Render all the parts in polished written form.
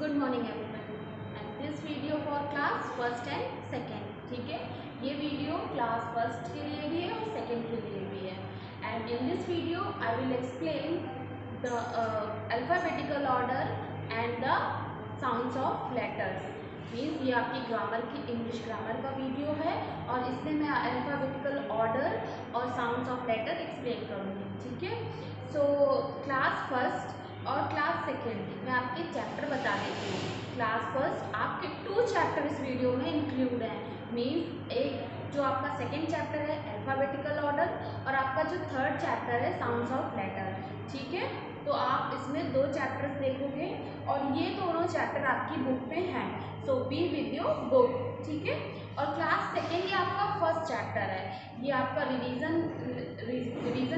Good morning everyone and this video for class first and second. ठीक है, ये video class first के लिए भी है और सेकेंड के लिए भी है। And in this video I will explain the alphabetical order and the sounds of letters. Means ये आपकी ग्रामर की इंग्लिश ग्रामर का वीडियो है और इसमें मैं अल्फ़ाबेटिकल ऑर्डर और साउंड्स ऑफ लेटर एक्सप्लेन करूँगी। ठीक है, सो क्लास फर्स्ट और क्लास सेकेंड मैं आपके चैप्टर बता देती हूँ। क्लास फर्स्ट आपके 2 चैप्टर इस वीडियो में इंक्लूड हैं। मीन्स एक जो आपका सेकेंड चैप्टर है अल्फ़ाबेटिकल ऑर्डर और आपका जो थर्ड चैप्टर है साउंड्स ऑफ लेटर। ठीक है, तो आप इसमें 2 चैप्टर्स देखोगे और ये दोनों चैप्टर आपकी बुक में हैं। सो बी विद योर बुक। ठीक है, और क्लास सेकेंड ये आपका फर्स्ट चैप्टर है, ये आपका रिवीजन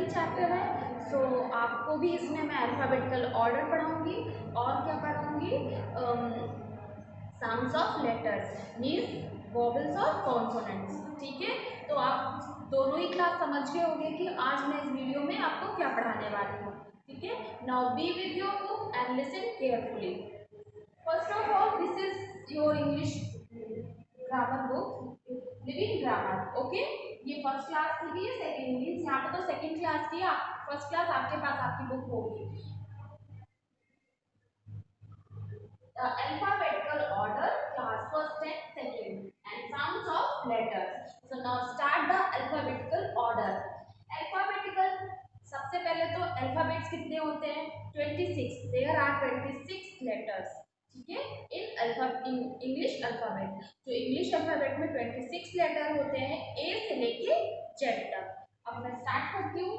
चैप्टर है। सो आपको भी इसमें मैं अल्फ़ाबेटिकल ऑर्डर पढ़ाऊँगी और क्या पढ़ाऊँगी, sounds of letters means vowels और कॉन्सोनेंट्स। ठीक है, तो आप दोनों ही क्लास समझ गए होंगे कि आज मैं इस वीडियो में आपको क्या पढ़ाने वाली हूँ। ठीक है, now be with your book and listen carefully. First of all this is your English grammar book, living grammar. Okay, ये फर्स्ट क्लास की भी है, सेकेंड मीन्स यहाँ पे तो सेकेंड क्लास की है, फर्स्ट क्लास आपके पास आपकी बुक होगी। Alphabetical order, class first and second, and sounds of letters. So now start the alphabetical order. Alphabetical सबसे पहले तो अल्फाबेट्स कितने होते हैं 26। There are 26 letters. ठीक है, इन इंग्लिश अल्फाबेट, जो इंग्लिश अल्फाबेट में 26 लेटर होते हैं ए से लेके जेड तक। अब मैं स्टार्ट करती हूँ।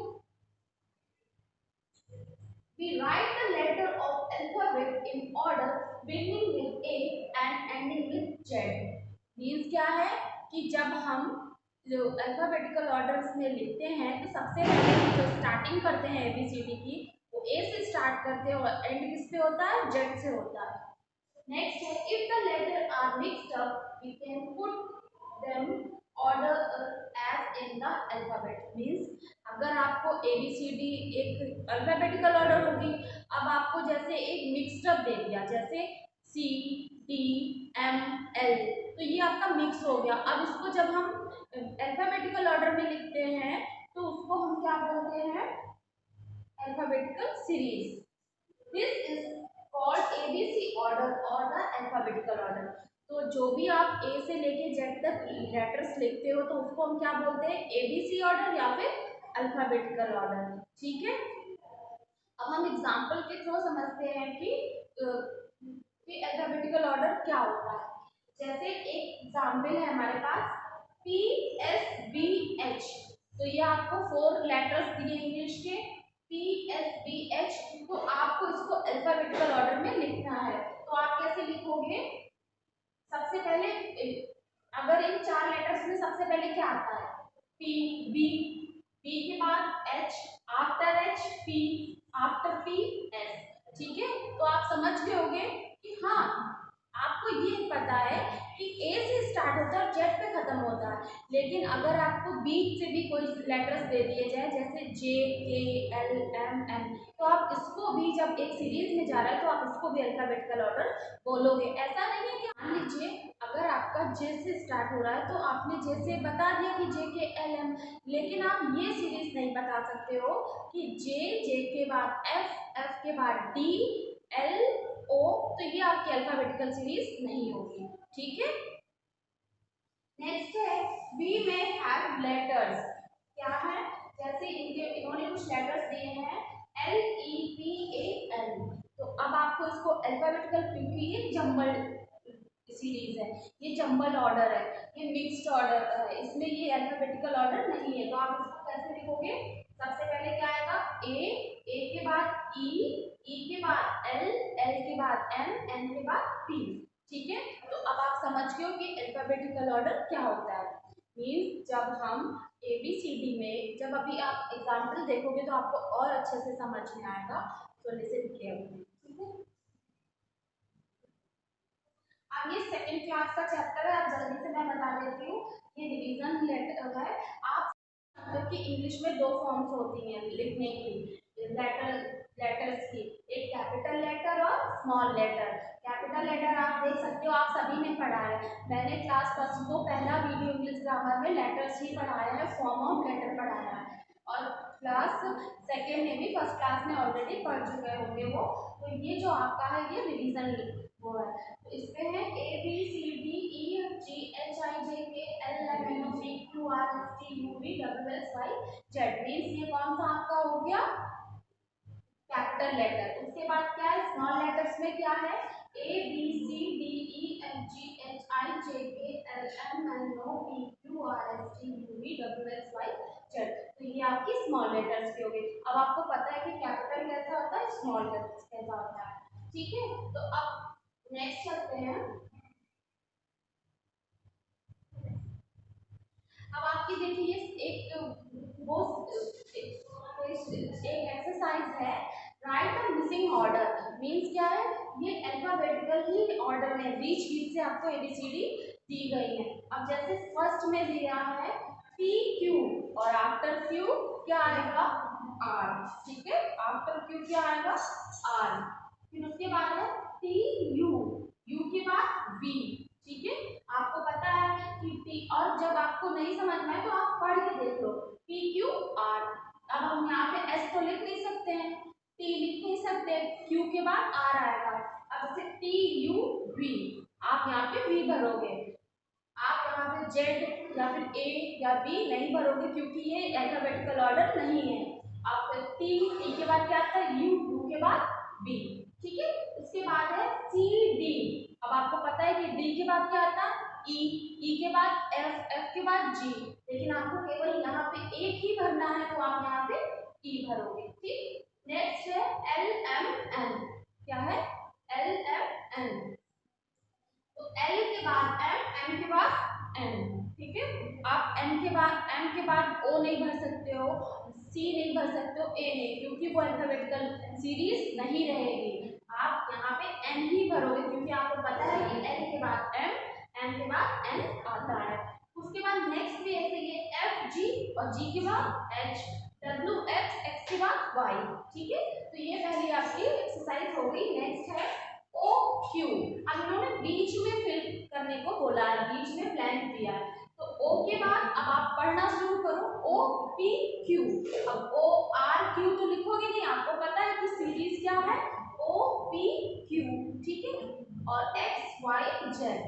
We write the letter of alphabet in order beginning with A and ending with Z. Means क्या है कि जब हम जो अल्फाबेटिकल ऑर्डर्स में लिखते हैं तो सबसे पहले जो स्टार्टिंग करते हैं ABCD की वो A से स्टार्ट करते हैं और एंड किस पे होता है Z से होता है। नेक्स्ट है if the letter are mixed up we can put them order as in the alphabet. Means अगर आपको ABCD एक अल्फाबेटिकल ऑर्डर होगी, अब आपको जैसे एक मिक्स्ड अप दे दिया जैसे CDML, तो ये आपका मिक्स हो गया। अब इसको जब हम अल्फाबेटिकल ऑर्डर में लिखते हैं तो उसको हम क्या बोलते हैं alphabetical series. This is called ABC order और द अल्फाबेटिकल ऑर्डर। तो जो भी आप A से लेके Z तक लेटर्स लिखते हो तो उसको हम क्या बोलते हैं ABC ऑर्डर या फिर अल्फाबेटिकल ऑर्डर। ठीक है, अब हम एग्जांपल के थ्रू समझते हैं कि अल्फाबेटिकल ऑर्डर क्या होता है। जैसे एक एग्जांपल है हमारे पास PSBH, तो ये आपको 4 लेटर्स दिए इंग्लिश के PSBH, तो आपको इसको अल्फाबेटिकल ऑर्डर में लिखना है। तो आप कैसे लिखोगे, सबसे पहले अगर इन 4 लेटर्स में सबसे पहले क्या आता है P, B, B के बाद H, after H P, after P S। ठीक है, तो आप समझ गए होंगे कि हाँ आपको ये पता है कि A से स्टार्ट होता है और Z पे खत्म होता है। लेकिन अगर आपको बीच से भी कोई लेटर्स दे दिए जाए जैसे J, K, L, M, N, तो आप इसको भी जब एक सीरीज में जा रहा है तो आप इसको भी अल्फाबेटिकल ऑर्डर बोलोगे। ऐसा नहीं है कि मान लीजिए अगर आपका J से स्टार्ट हो रहा है तो आपने J से बता दिया कि J के L M, लेकिन आप ये सीरीज नहीं बता सकते हो कि J के बाद F, F के बाद D, L, O, तो ये आपकी अल्फाबेटिकल सीरीज नहीं होगी। ठीक है, नेक्स्ट है बी में हैव लेटर्स। क्या है, जैसे इन्होंने कुछ लेटर्स दिए हैं LEPAL, तो अब आपको इसको अल्फाबेटिकल, क्योंकि ये जंबल सीरीज है, ये जंबल ऑर्डर है, ये मिक्स्ड ऑर्डर है, इसमें ये अल्फाबेटिकल ऑर्डर नहीं है। तो आप इसको कैसे लिखोगे, सबसे पहले क्या आएगा ए के बाद ई के बाद एल के बाद एन के बाद पी। ठीक है, तो अब आप समझ गए हो कि अल्फाबेटिकल ऑर्डर क्या होता है। मीन्स जब हम ABCD में जब अभी आप एग्जाम्पल देखोगे तो आपको और अच्छे से समझ में आएगा। तो लिसन केयरफुली। ठीक है, अब ये सेकंड क्लास का चैप्टर है, अब जल्दी से मैं बता देती हूँ। ये डिवीजन लेटर है। आप कि इंग्लिश में 2 फॉर्म्स होती हैं लिखने की लेटर्स की, एक कैपिटल लेटर और स्मॉल लेटर। कैपिटल लेटर आप देख सकते हो, आप सभी ने पढ़ा है। मैंने क्लास फर्स्ट को पहला वीडियो इंग्लिश ग्रामर में लेटर्स ही पढ़ाया है, फॉर्म ऑफ लेटर पढ़ाया है, और क्लास सेकेंड में भी फर्स्ट क्लास में ऑलरेडी पढ़ चुके होंगे वो। तो ये जो आपका है ये रिवीजन वो है। तो इसमें है A B C D E G H I J K L M N O P Q R S T U V W X Y Z. Means ये कौन सा आपका हो गया कैपिटल लेटर। उसके बाद क्या है स्मॉल लेटर्स में क्या है A B C D E F G H I J K L M N O P Q R S T U V W X Y Z. तो ये आपकी स्मॉल लेटर्स की हो गई। अब आपको पता है कि कैपिटल कैसा होता है, स्मॉल लेटर्स कैसा होता है, ठीक है। तो अब नेक्स्ट चलते हैं। अब आपकी देखिए एक वो एक एक्सरसाइज है write the missing order. Means क्या है ये अल्फाबेटिकल ही ऑर्डर में बीच बीच से आपको एबीसीडी दी गई है। अब जैसे फर्स्ट में दिया है पी क्यू और आफ्टर क्यू क्या आएगा आर, ठीक है, आफ्टर क्यू क्या आएगा आर। फिर उसके बाद है टी यू, यू के बाद वी, ठीक है। आपको पता है कि पी, और जब आपको नहीं समझ में आए तो आप पढ़ के देख लो पी क्यू आर। अब हम यहाँ पे एस तो लिख नहीं सकते हैं, टी लिख नहीं सकते, क्यू के बाद आर आएगा। अब से टी यू वी, आप यहाँ पे वी भरोगे, आप यहाँ पे जेड या फिर ए या बी नहीं भरोगे क्योंकि ये अल्फाबेटिकल ऑर्डर नहीं है। आप टी, टी के बाद क्या आता है यू, यू के बाद बी, ठीक है। उसके बाद है सी डी। अब आपको पता है कि डी के बाद क्या आता है ई, ई के बाद एफ, एफ के बाद जी, लेकिन आपको केवल यहाँ पे एक ही भरना है तो आप यहाँ पे ई भरोगे, ठीक। नेक्स्ट है एल एम एन, क्या है एल एम एन। तो एल के बाद एम, एम के बाद एन, ठीक है। आप एन के बाद, एम के बाद ओ नहीं भर सकते हो, सी नहीं भर सकते हो, ए नहीं, क्योंकि वो अल्फाबेटिकल सीरीज नहीं रहेगी। आप यहाँ पे एन ही भरोगे क्योंकि आपको पता है कि एल के बाद एम, एम के बाद एन आता है। उसके बाद नेक्स्ट भी ऐसे ये एफ जी और जी के बाद एच, डब्ल्यू एक्स, एक्स के बाद वाई, ठीक है। तो ये पहली आपकी एक्सरसाइज हो गई। नेक्स्ट है ओ क्यू। अब इन्होंने बीच में फिल करने को बोला है, बीच में ब्लैंक दिया है, तो ओ के बाद अब आप पढ़ना शुरू करो ओ पी क्यू। अब ओ आर क्यू तो लिखोगे नहीं, आपको पता है कि सीरीज क्या है ओ पी क्यू, ठीक है। और एक्स वाई जेड,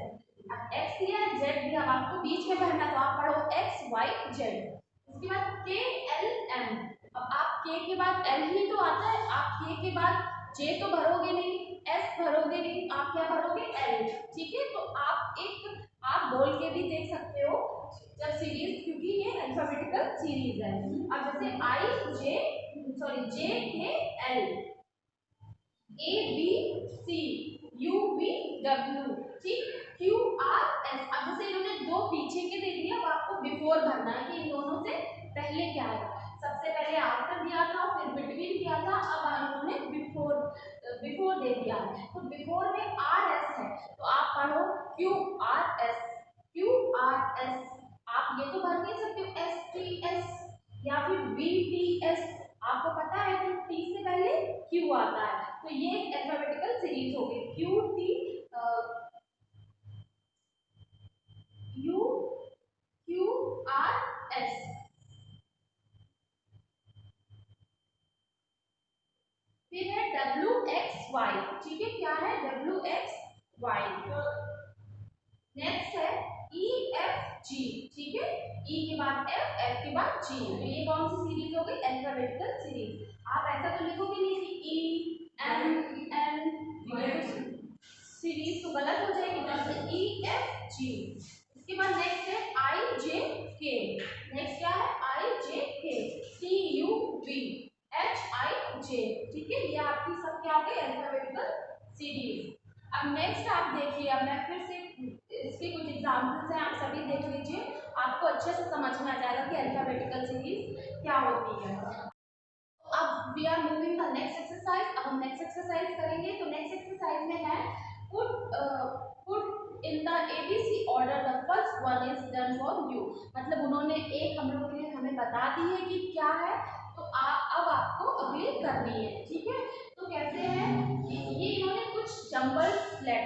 अब एक्स दिया है जेड दिया, अब आपको बीच में भरना, तो आप पढ़ो एक्स वाई जेड। उसके बाद के एल एम, अब आप के के बाद एल ही तो आता है, आप के के बाद जे तो भरोगे नहीं, एस भरोगे नहीं, आप क्या भरोगे एल, ठीक है। तो आप एक आप बोल के भी देख सकते हो जब सीरीज, क्योंकि ये अल्फाबेटिकल सीरीज है। अब जैसे आई जे, sorry J K L, A B C, U V W, ठीक, क्यू आर एस। अब जैसे इन्होंने दो पीछे के दे दिया, अब आपको बिफोर भरना है कि इन दोनों से पहले क्या है। सबसे पहले आफ्टर दिया था, फिर बिटवीन दिया था, अब इन्होंने बिफोर, बिफोर दे दिया है। तो बिफोर में आर एस है, तो आप पढ़ो Q R S, Q R S. आप ये तो भर नहीं सकते हो एस टी एस या फिर वी टी एस, आपको पता है कि टी से पहले क्यू आता है, तो ये एक अल्फाबेटिकल सीरीज हो गई Q T U Q R S. फिर है डब्ल्यू एक्स वाई, ठीक है, क्या है डब्ल्यू एक्स वाई। नेक्स्ट है ई एफ जी, ठीक है, ई के बाद एफ, एफ के बाद जी, तो ये कौन सी सीरीज हो गई अल्फाबेटिकल सीरीज। आप ऐसा तो लिखोगे नहीं कि ई एम एन, सीरीज तो गलत हो जाएगी, जैसे ई एफ जी। इसके बाद नेक्स्ट है आई जे के, नेक्स्ट क्या है I J K, T U V, H I J, ठीक है। ये आपकी सब क्या हो गई अल्फाबेटिकल सीरीज। अब नेक्स्ट आप देखिए, अब मैं फिर से इसके कुछ एग्जाम्पल्स हैं, आप सभी देख लीजिए, आपको अच्छे से समझ में आ जाएगा कि अल्फाबेटिकल सीरीज क्या होती है। अब we are moving the next exercise. अब हम नेक्स्ट एक्सरसाइज करेंगे। तो नेक्स्ट एक्सरसाइज में है put in the ABC order the first one is done for you. मतलब उन्होंने एक हम लोग ने हमें बता दी है कि क्या है, तो अब आपको अगली करनी है, ठीक है। तो कैसे है ये इन्होंने कुछ जंबल लेटर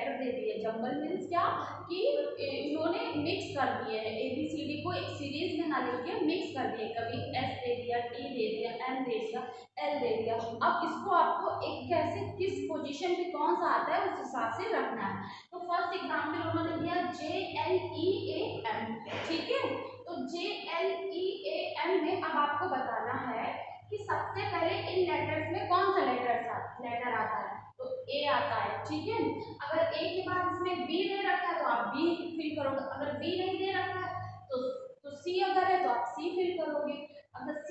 जंबल मीन्स क्या कि इन्होंने मिक्स कर दिए हैं, ABCD को एक सीरीज में ना लेके मिक्स कर दिए, कभी S दे दिया, T दे दिया, M दे दिया, L दे दिया। अब इसको आपको एक कैसे किस पोजीशन पे कौन सा आता है उस हिसाब से रखना है। तो फर्स्ट एग्जाम्पल उन्होंने दिया JLEAM, ठीक है। तो JLEAM में अब आपको बताना है कि सबसे पहले इन लेटर्स में कौन सा लेटर आता है, तो A आता है, ठीक है। अगर A के बाद इसमें B दे रखा है तो आप B फिल करोगे, अगर B नहीं दे रखा है तो C अगर है तो आप C फिल करोगे, अगर C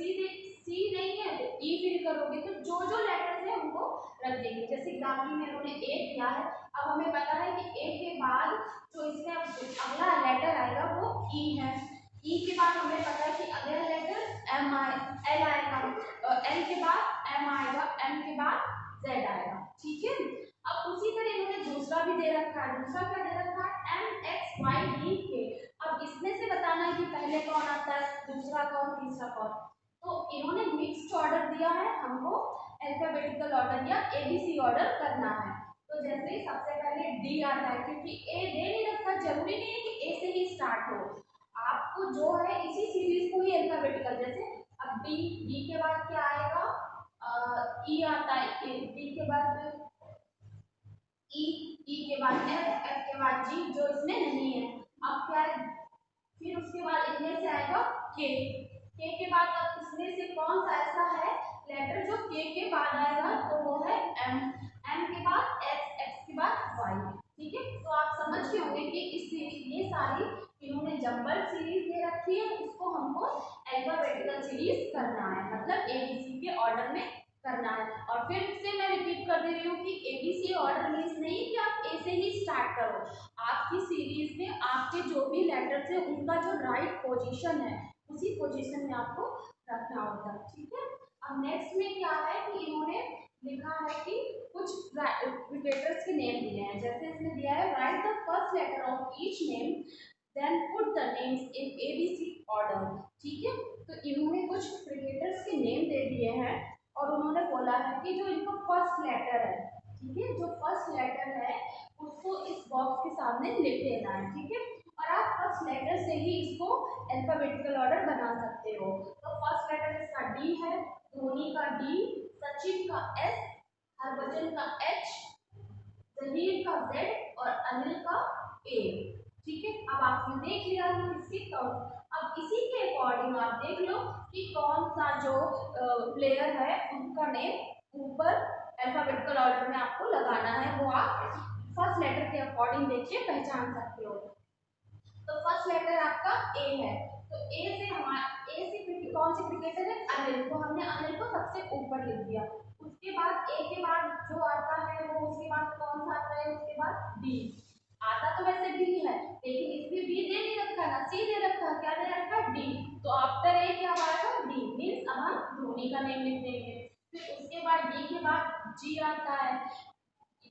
नहीं है तो E फिल करोगे। तो जो जो लेटर्स है उनको रख देंगे। जैसे एग्जाम्पल में उन्होंने A दिया है, अब हमें पता है कि A के बाद जो इसका अगला लेटर आएगा वो E है, E के बाद हमें पता है कि अगला लेटर L आएगा, L के बाद M आएगा, M के बाद Z आएगा, ठीक है। अब उसी तरह इन्होंने दूसरा भी दे रखा है, दूसरा क्या दे रखा है MXYDK। अब इसमें से बताना है कि पहले कौन आता है, दूसरा कौन, तीसरा कौन। तो इन्होंने मिक्स्ड ऑर्डर दिया है, हमको अल्फाबेटिकल ऑर्डर या ABC ऑर्डर करना है। तो जैसे सबसे पहले D आता है, क्योंकि A दे नहीं रखा, जरूरी नहीं है कि A से ही स्टार्ट हो, आपको जो है इसी सीरीज को ही अल्फाबेटिकल, जैसे अब D के बाद क्या आएगा, E आता है, D के बाद E के बाद F के बाद G, जो इसमें नहीं है। अब क्या है, फिर उसके बाद इनमें से आएगा K के बाद अब इसमें से कौन सा ऐसा है लेटर जो K के बाद आएगा, तो वो है M के बाद X के बाद Y, ठीक है। तो आप समझ गए होंगे कि इस ये सारी इन्होंने जंबल सीरीज दे रखी है, इसको हमको अल्फाबेटिकल सीरीज करना है, मतलब ABC के ऑर्डर में करना है। और फिर से मैं रिपीट कर दे रही हूँ कि ABC ऑर्डर मीन्स नहीं कि आप A से ही स्टार्ट करो, आपकी सीरीज में आपके जो भी लेटर्स है उनका जो राइट पोजीशन है उसी पोजीशन में आपको रखना होता है, ठीक है। अब नेक्स्ट में क्या है कि इन्होंने लिखा है कि कुछ लेटर्स के नेम दिए हैं, जैसे इसमें दिया है write the first letter of each name then put the names in ABC order, ठीक है। तो इन्होंने कुछ क्रिकेटर्स के नेम दे दिए हैं और उन्होंने बोला है कि जो इनका फर्स्ट लेटर है, ठीक है, जो फर्स्ट लेटर है उसको इस बॉक्स के सामने लिख देना है, ठीक है। और आप फर्स्ट लेटर से ही इसको अल्फाबेटिकल ऑर्डर बना सकते हो। तो फर्स्ट लेटर इसका D है, धोनी का D, सचिन का S, हरभजन का H, जहीर का Z और अनिल का A, ठीक है। अब आपने देख लिया कि किसकी कौन, अब इसी के अकॉर्डिंग आप देख लो कि कौन सा जो प्लेयर है उनका नेम ऊपर अल्फाबेटिकल ऑर्डर में आपको लगाना है, वो आप फर्स्ट लेटर के अकॉर्डिंग देख के पहचान सकते हो। तो फर्स्ट लेटर आपका A है, तो A से कौन से क्रिकेटर है, अनिल, तो हमने अनिल को सबसे ऊपर लिख दिया। उसके बाद A के बाद जो आता है वो उसके बाद कौन सा आता है, उसके बाद D आता तो वैसे B है, लेकिन इसमें B दे नहीं रखा ना C दे रखा, क्या दे रखा D, तो आफ्टर A क्या आएगा D, मीन्स अब हम धोनी का नेम लिख देंगे। फिर उसके बाद D के बाद G आता है,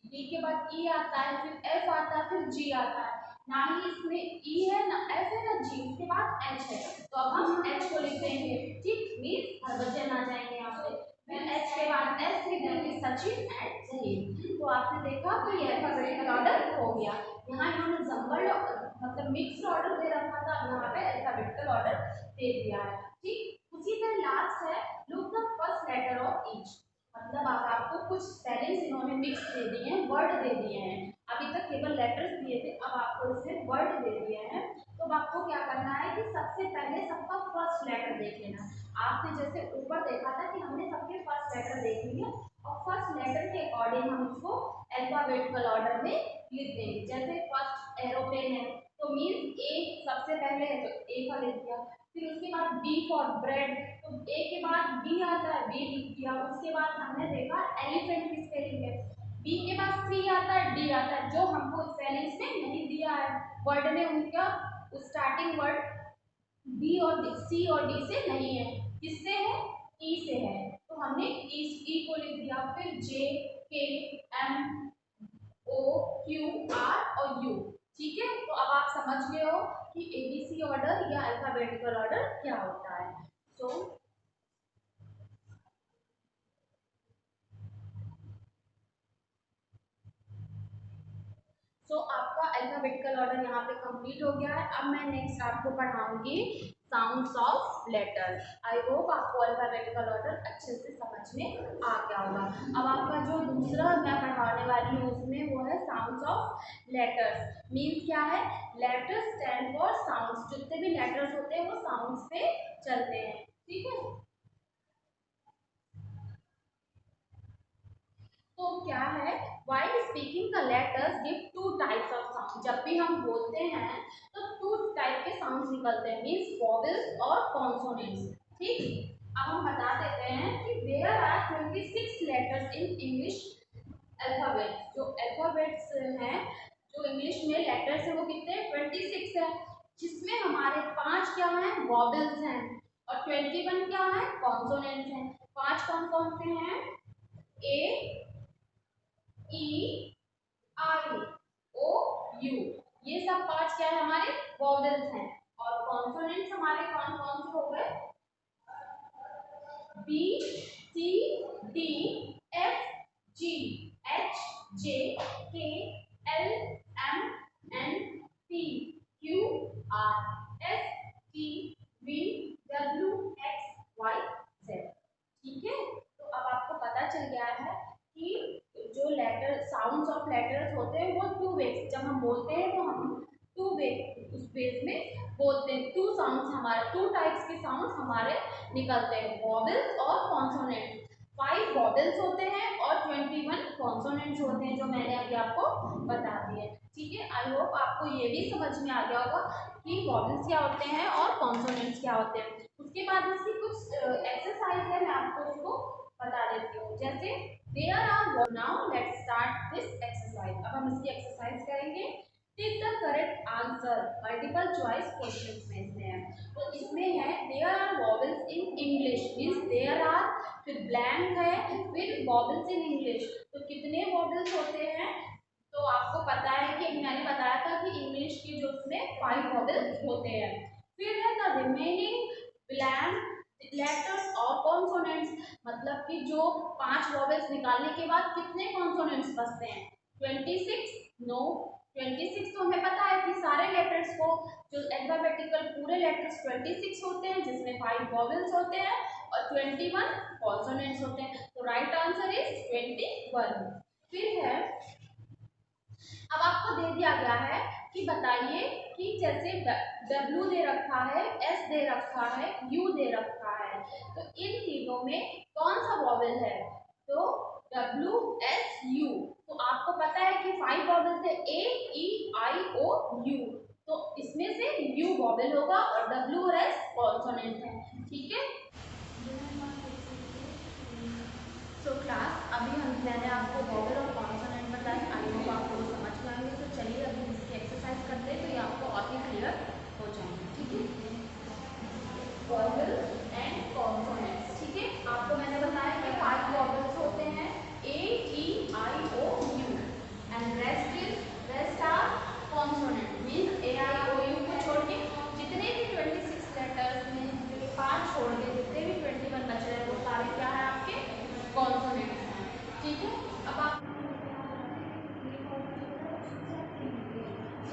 D के बाद E आता है, फिर F आता है, फिर G आता है, ना ही इसमें E है ना F है ना G, उसके बाद H है, तो अब हम H को लिख देंगे, ठीक, मीन्स हरभजन आ जाएंगे यहाँ पे। फिर H के बाद S लिख देंगे, सचिन एंड जहीर। तो आपने देखा कि ये अल्फाबेटिकल ऑर्डर हो गया। यहाँ इन्होंने जंबल मतलब मिक्स्ड ऑर्डर दे रखा था, अब यहाँ पे अल्फाबेटिकल ऑर्डर दे दिया है, ठीक। उसी तरह लास्ट है look the first letter of each, मतलब आपको कुछ स्पेलिंग्स इन्होंने मिक्स दे दिए हैं, वर्ड दे दिए हैं, अभी तक केवल लेटर्स दिए थे, अब आपको इसमें वर्ड दे दिए हैं। तो अब आपको क्या करना है कि सबसे पहले सबका फर्स्ट लेटर देख लेना। आपने जैसे ऊपर देखा था कि हमने सबके फर्स्ट लेटर देख लिए और फर्स्ट लेटर के अकॉर्डिंग हम इसको अल्फाबेटिकल ऑर्डर में लिख देंगे। जैसे फर्स्ट एरोप्लेन है तो मीन्स ए सबसे पहले है तो ए का लिख दिया, फिर उसके बाद B फॉर ब्रेड, तो A के बाद B आता है, B लिख दिया। उसके बाद हमने देखा एलिफेंट की स्पेलिंग है, B के बाद C आता है, D आता है, जो हमको स्पेलिंग्स में नहीं दिया है, वर्ड में उनका स्टार्टिंग वर्ड B और C और D से नहीं है, किससे है, E से है, तो हमने E को लिख दिया। फिर J K M O Q R और U, ठीक है। तो अब आप समझ गए हो कि ABC ऑर्डर या अल्फाबेटिकल ऑर्डर क्या होता है। सो आपका अल्फाबेटिकल ऑर्डर यहाँ पे कंप्लीट हो गया है। अब मैं नेक्स्ट आपको पढ़ाऊंगी sounds of letter. I hope आपको अल्फाबेटिकल ऑर्डर अच्छे से समझ में आ गया होगा। अब आपका जो दूसरा मैं पढ़ाने वाली हूँ उसमें वो है साउंड्स ऑफ लेटर्स। मीन्स क्या है, लेटर्स स्टैंड फॉर साउंड्स। जितने भी लेटर्स होते हैं वो साउंड्स पे चलते हैं, ठीक है। तो क्या है, while speaking the letters give two types of sound। जब भी हम बोलते हैं तो टू टाइप के साउंड्स निकलते हैं, मीन्स वॉवेल्स और कॉन्सोनेंट्स, ठीक। अब हम बता देते हैं कि there are 26 letters in English alphabet. जो अल्फाबेट्स हैं, जो इंग्लिश में लेटर्स है वो कितने हैं, 26 है। जिसमें हमारे 5 क्या हैं, वॉवेल्स हैं, और 21 क्या है, कॉन्सोनेंट्स हैं। 5 कौन कौन से हैं, ए, ई, आई, ओ, यू, ये सब 5 क्या है, हमारे वॉवेल्स हैं। और कॉन्सोनेंट्स हमारे कौन कौन से हो गए, B, C, D, F, G, H, J, K, L, M, N, P, Q, R, S, T, V, W, X, Y, Z, ठीक है। तो अब आपको पता चल गया है कि जो लेटर साउंड्स ऑफ लेटर्स होते हैं वो टू वे, जब हम बोलते हैं तो हम टू वे उस बेस में बोलते हैं। टू साउंड्स हमारे, टू टाइप्स के साउंड्स हमारे निकलते हैं, वॉवेल्स और कॉन्सोनेंट। 5 वॉवेल्स होते हैं और 21 कॉन्सोनेंट्स होते हैं, जो मैंने अभी आपको बता दिए, ठीक है। आई होप आपको ये भी समझ में आ गया होगा कि वॉवेल्स क्या होते हैं और कॉन्सोनेंट्स क्या होते हैं। उसके बाद इसकी कुछ एक्सरसाइज है, मैं आपको उसको बता देती हूँ। जैसे there are, now let's start this exercise. अब हम इसकी एक्सरसाइज करेंगे। Tick the correct answer, multiple choice questions में इसमें है। तो इसमें है there are vowels in English, means there are, फिर ब्लैंक है, फिर वॉवेल्स इन इंग्लिश। तो कितने वॉवेल्स होते हैं, तो आपको पता है कि मैंने बताया था कि इंग्लिश की जो उसमें 5 वॉवेल्स होते हैं। फिर है द रिमेनिंग ब्लैंक लेटर्स और कॉन्सोनेंट्स, मतलब कि जो 5 वॉवेल्स निकालने के बाद कितने कॉन्सोनेंट्स बचते हैं, 26, नो 26। तो हमें पता है कि सारे लेटर्स को, जो अल्फाबेटिकल पूरे लेटर्स 26 होते हैं, जिसमें 5 वॉवेल्स होते हैं और 21 कॉन्सोनेंट्स होते हैं। तो राइट आंसर इज 21। फिर है, अब आपको दे दिया गया है कि बताइए कि जैसे W दे रखा है, S दे रखा है, U दे रखा है, तो इन तीनों में कौन सा वॉवेल है, तो W, S, U। तो आपको पता है कि 5 वॉवेल्स है, A, E, I, O, U। तो इसमें से U वॉवेल होगा और W और S कॉन्सोनेंट है, ठीक है। तो क्लास अभी मैंने आपको वॉवेल और कॉन्सोनेंट बताए, आई होप आपको वो समझ में आएंगे। तो चलिए अभी इसकी एक्सरसाइज करते हैं, तो ये आपको और भी क्लियर हो जाएंगे, ठीक है। वॉवेल एंड कॉन्सोनेंट्स, ठीक है। आपको मैंने बताया कि 5 वॉवेल्स होते हैं, A, E, I, O, U, and rest are consonant, means A, I, O, U को छोड़ के जितने भी 26 लेटर्स में 5 छोड़ के जितने भी 21 बच रहे हैं वो सारे क्या है, आपके कॉन्सोनेंट्स हैं, ठीक है। अब आप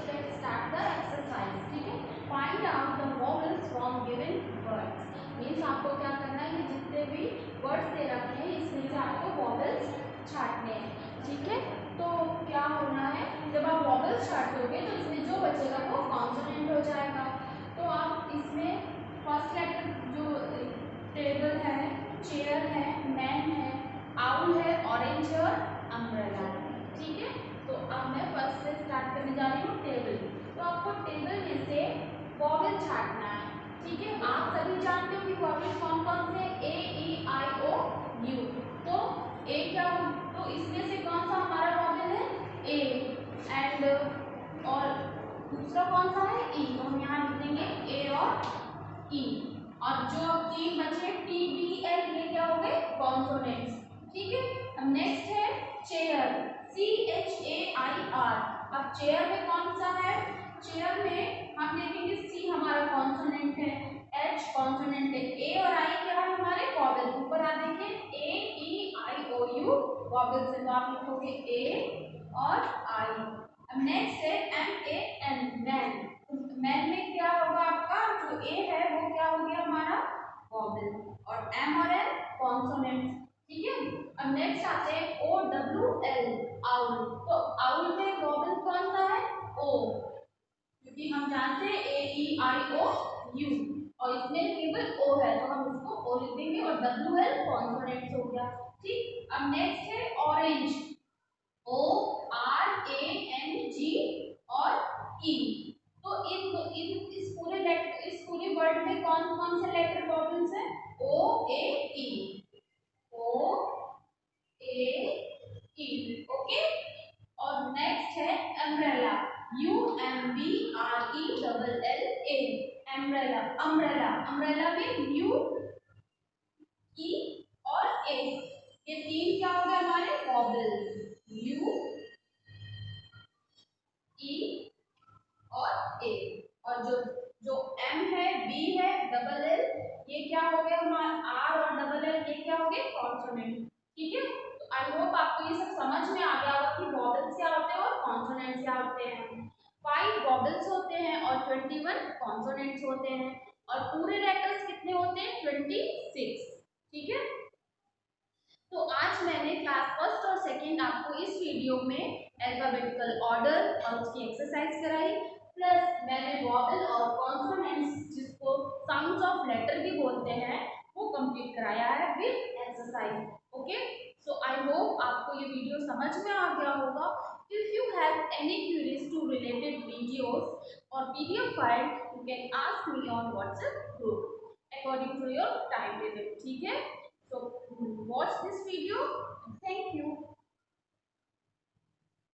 लेट्स स्टार्ट द एक्सरसाइज, ठीक है। Find out the vowels from given words, means आपको क्या करना है, ये जितने भी वर्ड्स दे रखे हैं इसमें से आपको वॉवेल्स छांटने हैं, ठीक है। तो क्या होना है, जब आप वॉवेल्स छांटोगे तो इसमें जो बचेगा वो कॉन्सोनेंट हो जाएगा। तो आप इसमें फर्स्ट लेटर जो टेबल है, चेयर है, मैन है, आउल है, ऑरेंज है और अम्ब्रेला है, ठीक है। तो अब मैं फर्स्ट से स्टार्ट करने जा रही हूँ, टेबल। तो आपको टेबल में से वॉवेल छांटना है, ठीक है। आप सभी जानते हो कि वॉवेल कौन कौन से, ए, ई, आई, ओ, यू। तो ए क्या, तो इसमें से कौन सा हमारा वॉवेल है, ए, एंड और दूसरा कौन सा है, ई। तो हम यहाँ लिख देंगे ए और ई। और जो 3 बचे टी, बी, एल, ये क्या हो गए, कॉन्सोनेंट्स, ठीक है। अब नेक्स्ट है chair, C, H, A, I, R. अब चेयर में कौन सा है, चेयर में हम देखेंगे सी हमारा कॉन्सोनेंट है, एच कॉन्सोनेंट है, ए और आई क्या है हमारे वॉवेल। ऊपर आ देखिए ए, ई, आई, ओ, यू वॉवेल से, तो आप लिखोगे ए और आई। नेक्स्ट है MAN मैन। मैन में क्या होगा आपका, जो ए है वो क्या हो गया हमारा वॉवल, और एम और एन कॉन्सोनेंट। ठीक है, अब नेक्स्ट आते हैं OWL आउल। तो आउल में वॉवल कौन सा है, ओ, क्योंकि हम जानते हैं AEIOU, और इसमें केवल ओ है तो हम इसको ओ लिख देंगे, और WL कॉन्सोनेंट हो गया। ठीक, अब नेक्स्ट है ऑरेंज, ORANG और ई। तो इन इस पूरे वर्ड में कौन कौन से लेटर वॉवल्स हैं, OAE, OAE, ओके। और नेक्स्ट है umbrella, UMBRELLA, umbrella. Umbrella, umbrella में यू, ई और ए, ये तीन क्या हो गए हमारे वॉवल, यू, ई और ए। और जो जो एम है, बी है, डबल एल, ये क्या हो गया हमारा आर, और डबल एल ये क्या हो गए कॉन्सोनेंट। ठीक है, तो आई होप आपको ये सब समझ में आ गया होगा कि वॉवल्स क्या होते हैं और कॉन्सोनेंट्स क्या होते हैं। 5 वॉवल्स होते हैं और 21 कॉन्सोनेंट्स होते हैं, और पूरे लेटर्स कितने होते हैं 26। ठीक है, तो आज मैंने क्लास फर्स्ट और सेकंड आपको इस वीडियो में अल्फाबेटिकल ऑर्डर और उसकी एक्सरसाइज कराई, प्लस मैंने वॉवल और कॉन्सोनेंट्स जिसको साउंड्स ऑफ लेटर भी बोलते हैं वो कंप्लीट कराया है with exercise. Okay, so I hope आपको ये वीडियो समझ में आ गया होगा। If you have any queries to related videos और PDF file, you can ask me on WhatsApp group according to your time table. ठीक है, so